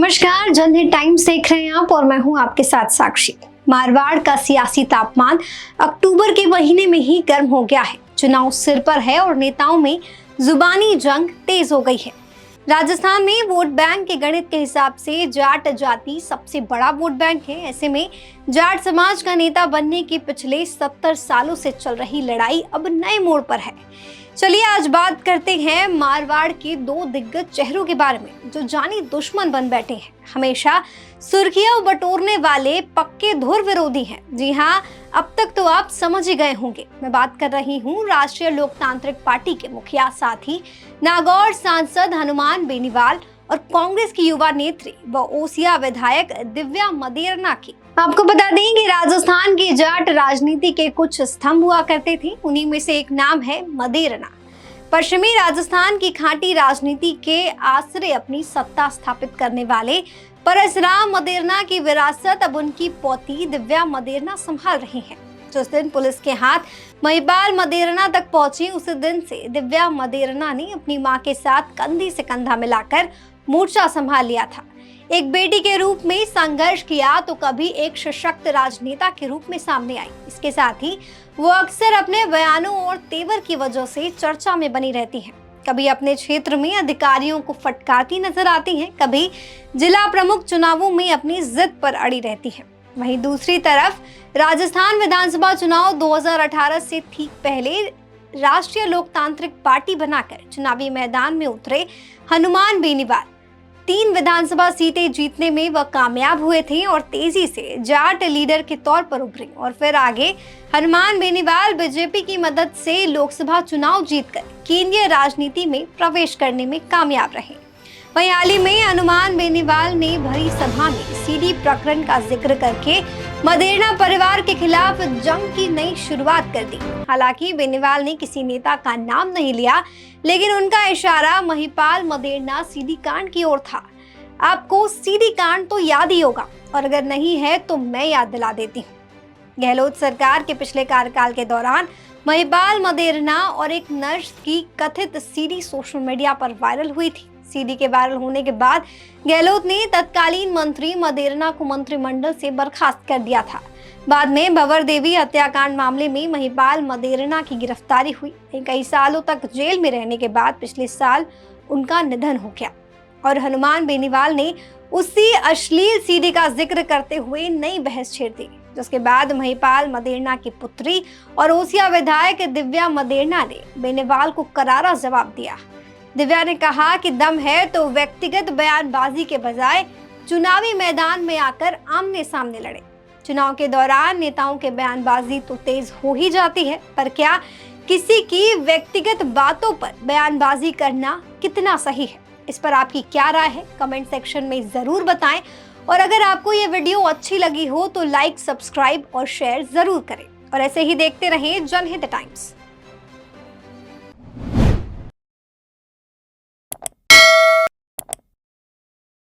नमस्कार, जनहित टाइम्स देख रहे हैं आप और मैं हूं आपके साथ साक्षी। मारवाड़ का सियासी तापमान अक्टूबर के महीने में ही गर्म हो गया है। चुनाव सिर पर है और नेताओं में जुबानी जंग तेज हो गई है। राजस्थान में वोट बैंक के गणित के हिसाब से जाट जाति सबसे बड़ा वोट बैंक है। ऐसे में जाट समाज का नेता बनने की पिछले 70 सालों से चल रही लड़ाई अब नए मोड़ पर है। चलिए आज बात करते हैं मारवाड़ के दो दिग्गज चेहरों के बारे में जो जानी दुश्मन बन बैठे हैं, हमेशा सुर्खियां बटोरने वाले पक्के धुर विरोधी हैं। जी हाँ, अब तक तो आप समझ ही गए होंगे। मैं बात कर रही हूँ राष्ट्रीय लोकतांत्रिक पार्टी के मुखिया साथ ही नागौर सांसद हनुमान बेनीवाल और कांग्रेस की युवा नेत्री व ओसिया विधायक दिव्या मदेरणा की। आपको बता दें कि राजस्थान की जाट राजनीति के कुछ स्तंभ हुआ करते थे, उन्हीं में से एक नाम है मदेरणा। पश्चिमी राजस्थान की खांटी राजनीति के आश्रय अपनी सत्ता स्थापित करने वाले परशुराम मदेरणा की विरासत अब उनकी पोती दिव्या मदेरणा संभाल रही हैं। जिस दिन पुलिस के हाथ महिपाल मदेरणा तक पहुंची, उसी दिन से दिव्या मदेरणा ने अपनी मां के साथ कंधे से कंधा मिलाकर मोर्चा संभाल लिया था। एक बेटी के रूप में संघर्ष किया तो कभी एक सशक्त राजनेता के रूप में सामने आई। इसके साथ ही वो अक्सर अपने बयानों और तेवर की वजह से चर्चा में बनी रहती हैं। कभी अपने क्षेत्र में अधिकारियों को फटकारती नजर आती हैं, कभी जिला प्रमुख चुनावों में अपनी जिद पर अड़ी रहती हैं। वहीं दूसरी तरफ राजस्थान विधानसभा चुनाव 2018 से ठीक पहले राष्ट्रीय लोकतांत्रिक पार्टी बनाकर चुनावी मैदान में उतरे हनुमान बेनीवाल 3 विधानसभा सीटें जीतने में वह कामयाब हुए थे और तेजी से जाट लीडर के तौर पर उभरे और फिर आगे हनुमान बेनीवाल बीजेपी की मदद से लोकसभा चुनाव जीतकर केंद्रीय राजनीति में प्रवेश करने में कामयाब रहे। वहीं हाल ही में हनुमान बेनीवाल ने भरी सभा में सीडी प्रकरण का जिक्र करके मदेरणा परिवार के खिलाफ जंग की नई शुरुआत कर दी। हालांकि बेनीवाल ने किसी नेता का नाम नहीं लिया, लेकिन उनका इशारा महिपाल मदेरणा सीडी कांड की ओर था। आपको सीडी कांड तो याद ही होगा और अगर नहीं है तो मैं याद दिला देती हूँ। गहलोत सरकार के पिछले कार्यकाल के दौरान महिपाल मदेरणा और एक नर्स की कथित सीडी सोशल मीडिया पर वायरल हुई थी। सीडी के वायरल होने के बाद गहलोत ने तत्कालीन मंत्री मदेरणा को मंत्रिमंडल से बर्खास्त कर दिया था। बाद में भंवर देवी हत्याकांड मामले में महिपाल मदेरणा की गिरफ्तारी हुई। कई सालों तक जेल में रहने के बाद पिछले साल उनका निधन हो गया और हनुमान बेनीवाल ने उसी अश्लील सीडी का जिक्र करते हुए नई बहस छेड़ दी, जिसके बाद महिपाल मदेरणा की पुत्री और ओसिया विधायक दिव्या मदेरणा ने बेनीवाल को करारा जवाब दिया। दिव्या ने कहा कि दम है तो व्यक्तिगत बयानबाजी के बजाय चुनावी मैदान में आकर आमने सामने लड़े। चुनाव के दौरान नेताओं के बयानबाजी तो तेज हो ही जाती है, पर क्या किसी की व्यक्तिगत बातों पर बयानबाजी करना कितना सही है? इस पर आपकी क्या राय है? कमेंट सेक्शन में जरूर बताएं और अगर आपको ये वीडियो अच्छी लगी हो तो लाइक, सब्सक्राइब और शेयर जरूर करें और ऐसे ही देखते रहें जनहित टाइम्स।